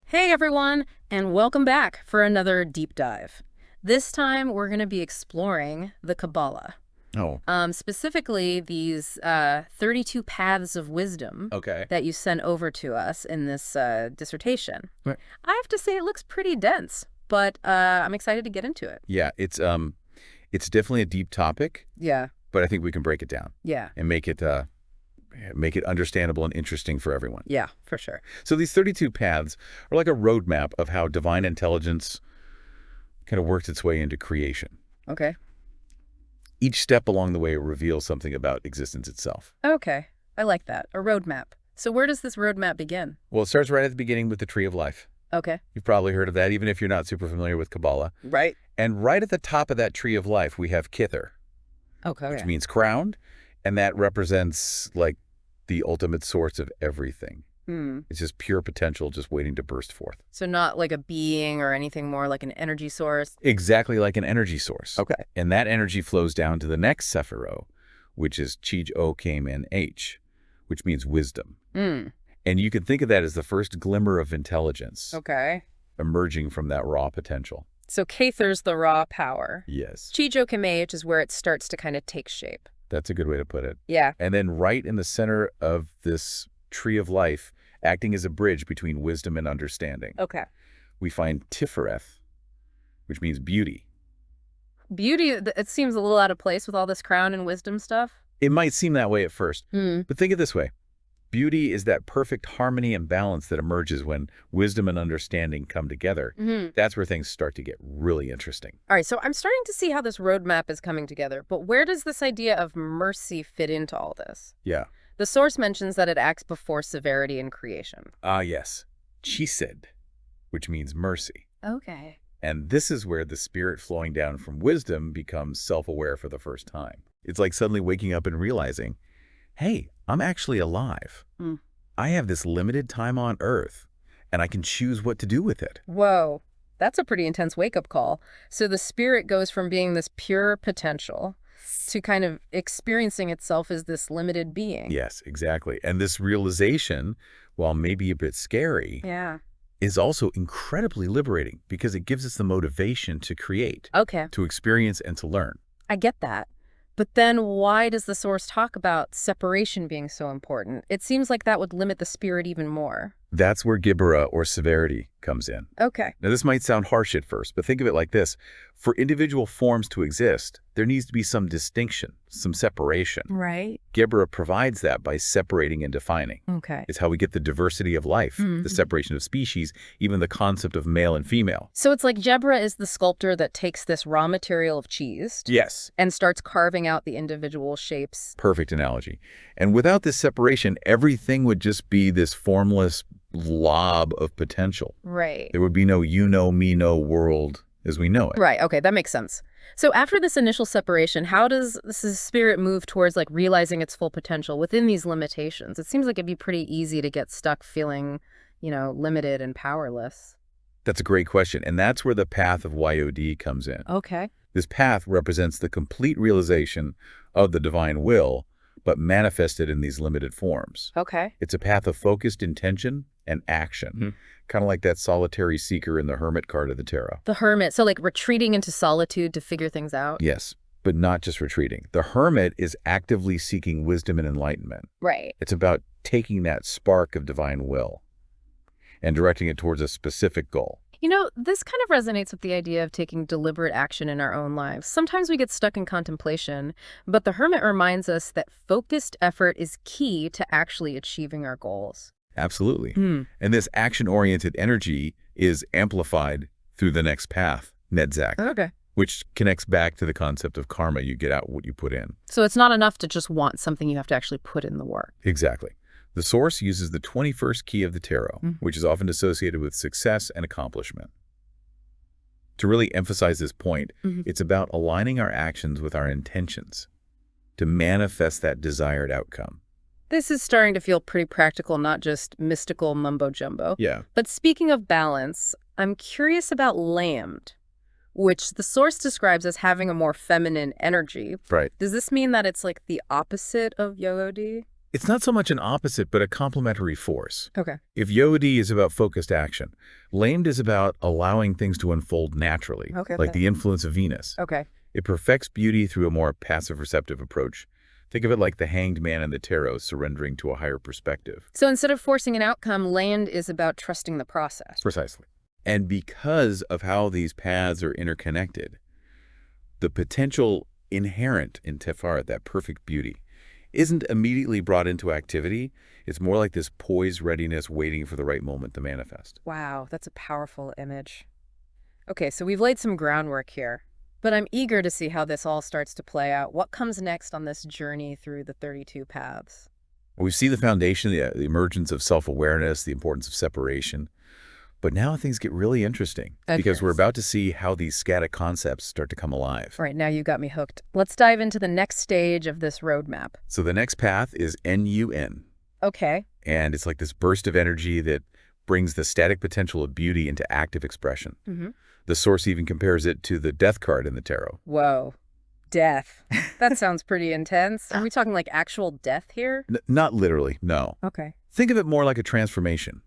Hey everyone, and welcome back for another deep dive. This time we're going to be exploring the Kabbalah, Oh, specifically these 32 paths of wisdom okay. that you sent over to us in this dissertation. Right. I have to say it looks pretty dense, but I'm excited to get into it. Yeah, it's definitely a deep topic, Yeah, but I think we can break it down yeah, and make it understandable and interesting for everyone. yeah, for sure. So these 32 paths are like a roadmap of how divine intelligence kind of works its way into creation. Okay. Each step along the way reveals something about existence itself. Okay, I like that. A roadmap. So where does this roadmap begin? Well, it starts right at the beginning with the Tree of Life. Okay. You've probably heard of that, even if you're not super familiar with Kabbalah. Right. And right at the top of that Tree of Life, we have Kither, Okay. which means crowned, and that represents like the ultimate source of everything. Hmm. It's just pure potential just waiting to burst forth. So not like a being or anything more like an energy source. Exactly like an energy source. Okay. And that energy flows down to the next Sephiro, which is Chij O Kem En H, which means wisdom. Mm. And you can think of that as the first glimmer of intelligence Okay. emerging from that raw potential. So Kather's the raw power. Yes, Chijo Kameh is where it starts to kind of take shape. that's a good way to put it. Yeah. And then right in the center of this Tree of Life, acting as a bridge between wisdom and understanding, Okay. we find Tifereth, which means beauty. Beauty, it seems a little out of place with all this crown and wisdom stuff. It might seem that way at first, Hmm. but think of it this way. Beauty is that perfect harmony and balance that emerges when wisdom and understanding come together. Mm-hmm. That's where things start to get really interesting. All right, so I'm starting to see how this roadmap is coming together, but where does this idea of mercy fit into all this? Yeah. The source mentions that it acts before severity in creation. Ah, yes. Chesed, which means mercy. Okay. And this is where the spirit flowing down from wisdom becomes self-aware for the first time. It's like suddenly waking up and realizing, hey, I'm actually alive. Mm. I have this limited time on Earth, and I can choose what to do with it. Whoa, that's a pretty intense wake-up call. So the spirit goes from being this pure potential to kind of experiencing itself as this limited being. Yes, exactly. And this realization, while maybe a bit scary, Yeah. is also incredibly liberating because it gives us the motivation to create, Okay, to experience, and to learn. I get that. But then why does the source talk about separation being so important? It seems like that would limit the spirit even more. That's where Gibbera or severity comes in. Okay. Now, this might sound harsh at first, but think of it like this. For individual forms to exist, there needs to be some distinction, some separation. Right. Gebbera provides that by separating and defining. Okay. It's how we get the diversity of life, Mhm. the separation of species, even the concept of male and female. So it's like Jebra is the sculptor that takes this raw material of cheese Yes. and starts carving out the individual shapes. Perfect analogy. And without this separation, everything would just be this formless blob of potential. Right. There would be no you know, me know world as we know it. Right. Okay, that makes sense. So after this initial separation, how does this spirit move towards like realizing its full potential within these limitations? It seems like it'd be pretty easy to get stuck feeling, limited and powerless. That's a great question. And that's where the path of YOD comes in. Okay. This path represents the complete realization of the divine will, but manifested in these limited forms. Okay. It's a path of focused intention and action, kind of like that solitary seeker in the Hermit card of the tarot. The hermit. So like retreating into solitude to figure things out. Yes, but not just retreating. The Hermit is actively seeking wisdom and enlightenment. Right. It's about taking that spark of divine will and directing it towards a specific goal. This kind of resonates with the idea of taking deliberate action in our own lives. Sometimes we get stuck in contemplation, but the hermit reminds us that focused effort is key to actually achieving our goals. Absolutely. And this action-oriented energy is amplified through the next path, Nedzak, Okay. which connects back to the concept of karma. You get out what you put in. So it's not enough to just want something, you have to actually put in the work. Exactly. The source uses the 21st key of the tarot, which is often associated with success and accomplishment. To really emphasize this point, it's about aligning our actions with our intentions to manifest that desired outcome. This is starting to feel pretty practical, not just mystical mumbo-jumbo. Yeah. But speaking of balance, I'm curious about Lamd, which the source describes as having a more feminine energy. Right. Does this mean that it's like the opposite of Yodi? It's not so much an opposite, but a complementary force. Okay. If Yodi is about focused action, Lamed is about allowing things to unfold naturally, Okay. like the influence of Venus. Okay. It perfects beauty through a more passive receptive approach. Think of it like the hanged man in the tarot surrendering to a higher perspective. So instead of forcing an outcome, land is about trusting the process. Precisely. And because of how these paths are interconnected, the potential inherent in Teferet, that perfect beauty, isn't immediately brought into activity. It's more like this poised readiness waiting for the right moment to manifest. Wow, that's a powerful image. Okay, so we've laid some groundwork here, but I'm eager to see how this all starts to play out. What comes next on this journey through the 32 paths? We see the foundation, the emergence of self-awareness, the importance of separation. But now things get really interesting because we're about to see how these scatic concepts start to come alive. Right, now you got me hooked. Let's dive into the next stage of this roadmap. So the next path is NUN. Okay. And it's like this burst of energy that brings the static potential of beauty into active expression. The source even compares it to the death card in the tarot. Whoa. Death. That sounds pretty intense. Are we talking like actual death here? Not literally, no. Okay. Think of it more like a transformation.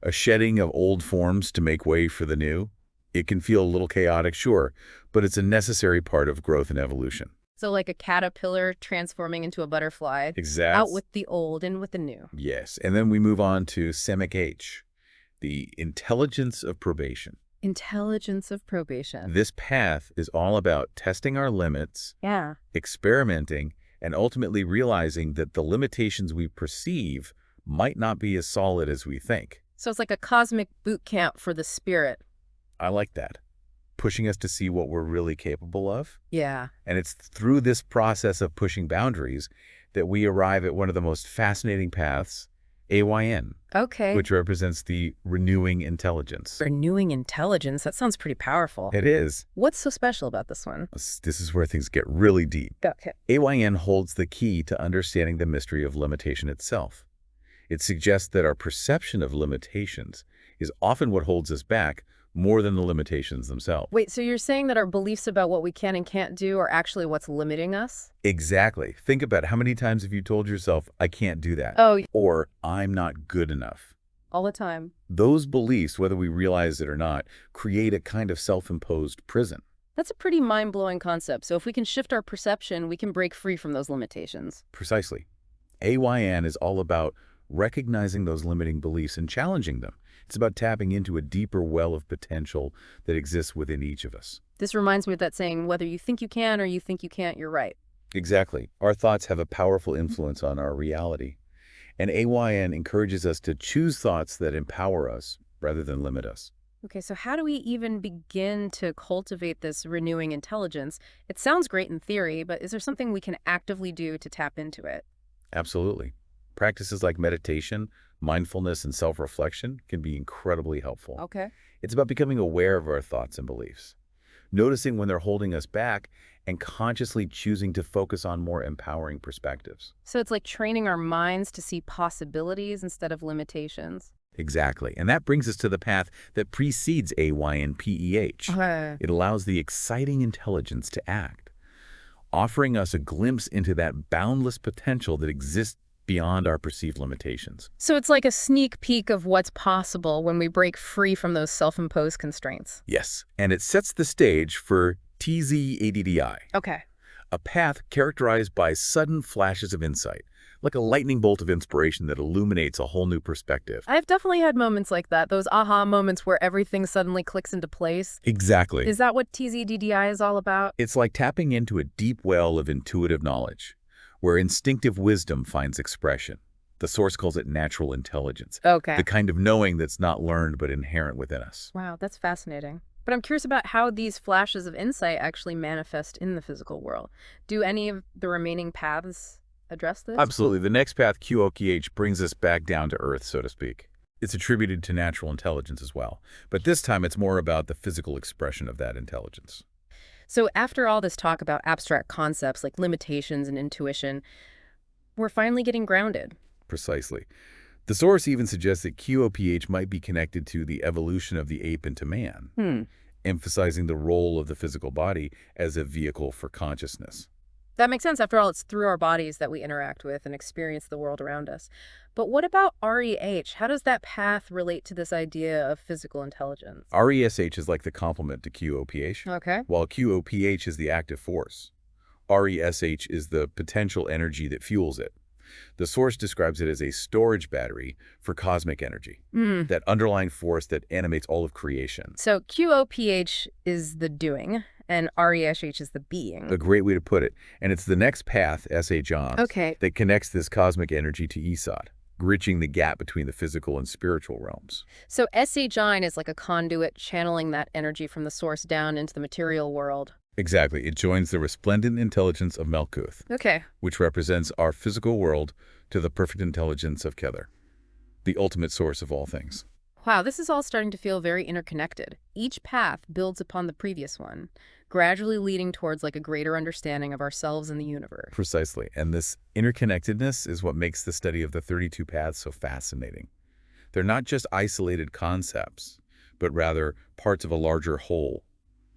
A shedding of old forms to make way for the new. It can feel a little chaotic, sure, but it's a necessary part of growth and evolution. So like a caterpillar transforming into a butterfly. Exactly. Out with the old and with the new. Yes, and then we move on to Semic H, the intelligence of probation. Intelligence of probation. This path is all about testing our limits, Yeah. experimenting, and ultimately realizing that the limitations we perceive might not be as solid as we think. So it's like a cosmic boot camp for the spirit. I like that. Pushing us to see what we're really capable of. Yeah. And it's through this process of pushing boundaries that we arrive at one of the most fascinating paths, AYN, Okay. which represents the renewing intelligence. Renewing intelligence. That sounds pretty powerful. It is. What's so special about this one? This is where things get really deep. Okay. AYN holds the key to understanding the mystery of limitation itself. It suggests that our perception of limitations is often what holds us back more than the limitations themselves. Wait, so you're saying that our beliefs about what we can and can't do are actually what's limiting us? Exactly. Think about how many times have you told yourself, I can't do that, Oh, or I'm not good enough. all the time. Those beliefs, whether we realize it or not, create a kind of self-imposed prison. That's a pretty mind-blowing concept. So if we can shift our perception, we can break free from those limitations. Precisely. AYN is all about recognizing those limiting beliefs and challenging them. It's about tapping into a deeper well of potential that exists within each of us. This reminds me of that saying, whether you think you can or you think you can't, you're right. Exactly. Our thoughts have a powerful influence on our reality. And AYN encourages us to choose thoughts that empower us rather than limit us. Okay, so how do we even begin to cultivate this renewing intelligence? It sounds great in theory, but is there something we can actively do to tap into it? Absolutely. Practices like meditation, mindfulness, and self-reflection can be incredibly helpful. Okay. It's about becoming aware of our thoughts and beliefs, noticing when they're holding us back, and consciously choosing to focus on more empowering perspectives. So it's like training our minds to see possibilities instead of limitations. Exactly. And that brings us to the path that precedes AYNPEH. Okay. It allows the exciting intelligence to act, offering us a glimpse into that boundless potential that exists beyond our perceived limitations. So it's like a sneak peek of what's possible when we break free from those self-imposed constraints. Yes, and it sets the stage for TZADDI, Okay. a path characterized by sudden flashes of insight, like a lightning bolt of inspiration that illuminates a whole new perspective. I've definitely had moments like that, those aha moments where everything suddenly clicks into place. Exactly. Is that what TZDDI is all about? It's like tapping into a deep well of intuitive knowledge, where instinctive wisdom finds expression. The source calls it natural intelligence, Okay. the kind of knowing that's not learned but inherent within us. Wow, that's fascinating. But I'm curious about how these flashes of insight actually manifest in the physical world. Do any of the remaining paths address this? Absolutely. The next path, QOKH, brings us back down to earth, so to speak. It's attributed to natural intelligence as well, but this time it's more about the physical expression of that intelligence. So after all this talk about abstract concepts like limitations and intuition, we're finally getting grounded. Precisely. The source even suggests that QOPH might be connected to the evolution of the ape into man, emphasizing the role of the physical body as a vehicle for consciousness. That makes sense. After all, it's through our bodies that we interact with and experience the world around us. But what about REH? How does that path relate to this idea of physical intelligence? RESH is like the complement to QOPH, Okay. while QOPH is the active force. RESH is the potential energy that fuels it. The source describes it as a storage battery for cosmic energy, that underlying force that animates all of creation. So QOPH is the doing, and RESH is the being. A great way to put it. And it's the next path, SH-ONS, Okay. that connects this cosmic energy to ESOT, bridging the gap between the physical and spiritual realms. So SHIN is like a conduit channeling that energy from the source down into the material world. Exactly. It joins the resplendent intelligence of Malkuth, Okay. which represents our physical world, to the perfect intelligence of Kether, the ultimate source of all things. Wow, this is all starting to feel very interconnected. Each path builds upon the previous one, gradually leading towards like a greater understanding of ourselves and the universe. Precisely. And this interconnectedness is what makes the study of the 32 paths so fascinating. They're not just isolated concepts, but rather parts of a larger whole,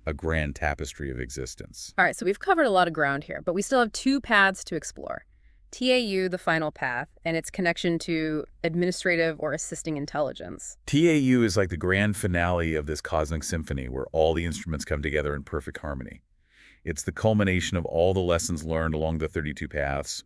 a grand tapestry of existence. All right, so we've covered a lot of ground here, but we still have two paths to explore. TAU, the final path, and its connection to administrative or assisting intelligence. TAU is like the grand finale of this cosmic symphony where all the instruments come together in perfect harmony. It's the culmination of all the lessons learned along the 32 paths,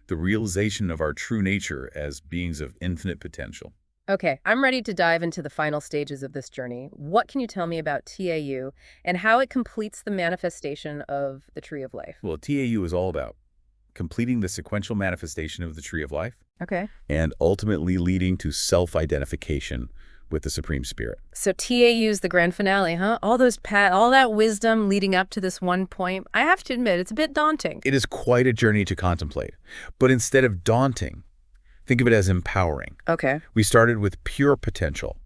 the realization of our true nature as beings of infinite potential. Okay, I'm ready to dive into the final stages of this journey. What can you tell me about TAU and how it completes the manifestation of the Tree of Life? Well, TAU is all about completing the sequential manifestation of the Tree of Life Okay. and ultimately leading to self-identification with the Supreme Spirit. So TAU's the grand finale, huh? All that wisdom leading up to this one point. I have to admit, it's a bit daunting. It is quite a journey to contemplate, but instead of daunting, think of it as empowering. Okay. We started with pure potential,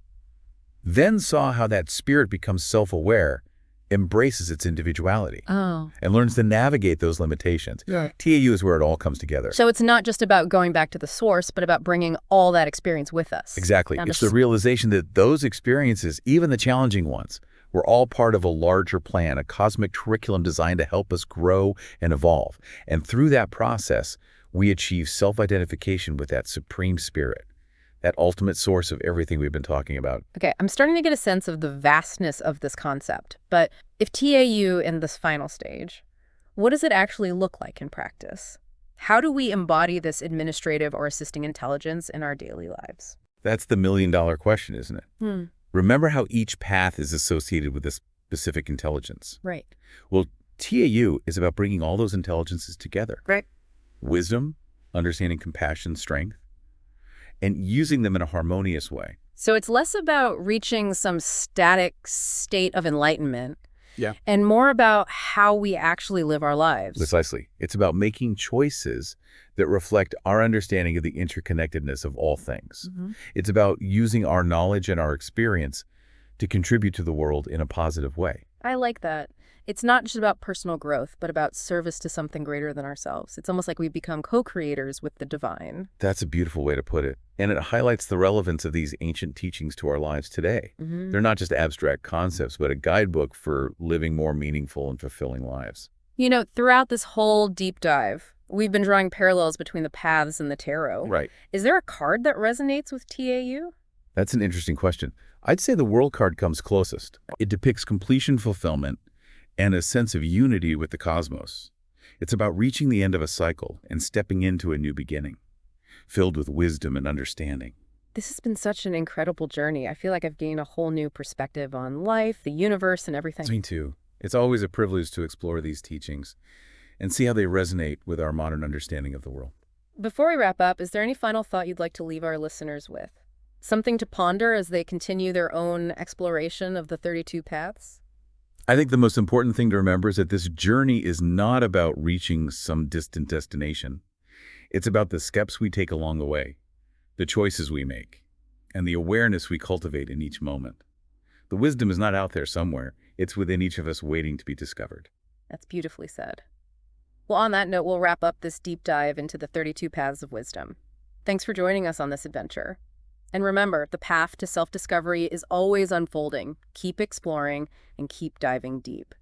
then saw how that spirit becomes self-aware, embraces its individuality, Oh. and learns to navigate those limitations. Yeah. TAU is where it all comes together. So it's not just about going back to the source, but about bringing all that experience with us. Exactly. Now, It's the realization that those experiences, even the challenging ones, were all part of a larger plan, a cosmic curriculum designed to help us grow and evolve. And through that process, we achieve self-identification with that supreme spirit, that ultimate source of everything we've been talking about. Okay, I'm starting to get a sense of the vastness of this concept. But if TAU in this final stage, what does it actually look like in practice? How do we embody this administrative or assisting intelligence in our daily lives? That's the million-dollar question, isn't it? Remember how each path is associated with a specific intelligence. Right. Well, TAU is about bringing all those intelligences together. Right. Wisdom, understanding compassion, strength, and using them in a harmonious way. So it's less about reaching some static state of enlightenment Yeah. and more about how we actually live our lives. Precisely. It's about making choices that reflect our understanding of the interconnectedness of all things. It's about using our knowledge and our experience to contribute to the world in a positive way. I like that. It's not just about personal growth, but about service to something greater than ourselves. It's almost like we become co-creators with the divine. That's a beautiful way to put it. And it highlights the relevance of these ancient teachings to our lives today. They're not just abstract concepts, but a guidebook for living more meaningful and fulfilling lives. You know, throughout this whole deep dive, we've been drawing parallels between the paths and the tarot. Right. Is there a card that resonates with TAU? That's an interesting question. I'd say the World card comes closest. It depicts completion, fulfillment, and a sense of unity with the cosmos. It's about reaching the end of a cycle and stepping into a new beginning, filled with wisdom and understanding. This has been such an incredible journey. I feel like I've gained a whole new perspective on life, the universe, and everything. Me too. It's always a privilege to explore these teachings and see how they resonate with our modern understanding of the world. Before we wrap up, is there any final thought you'd like to leave our listeners with? Something to ponder as they continue their own exploration of the 32 paths? I think the most important thing to remember is that this journey is not about reaching some distant destination. It's about the steps we take along the way, the choices we make, and the awareness we cultivate in each moment. The wisdom is not out there somewhere. It's within each of us waiting to be discovered. That's beautifully said. Well, on that note, we'll wrap up this deep dive into the 32 paths of wisdom. Thanks for joining us on this adventure. And remember, the path to self-discovery is always unfolding. Keep exploring and keep diving deep.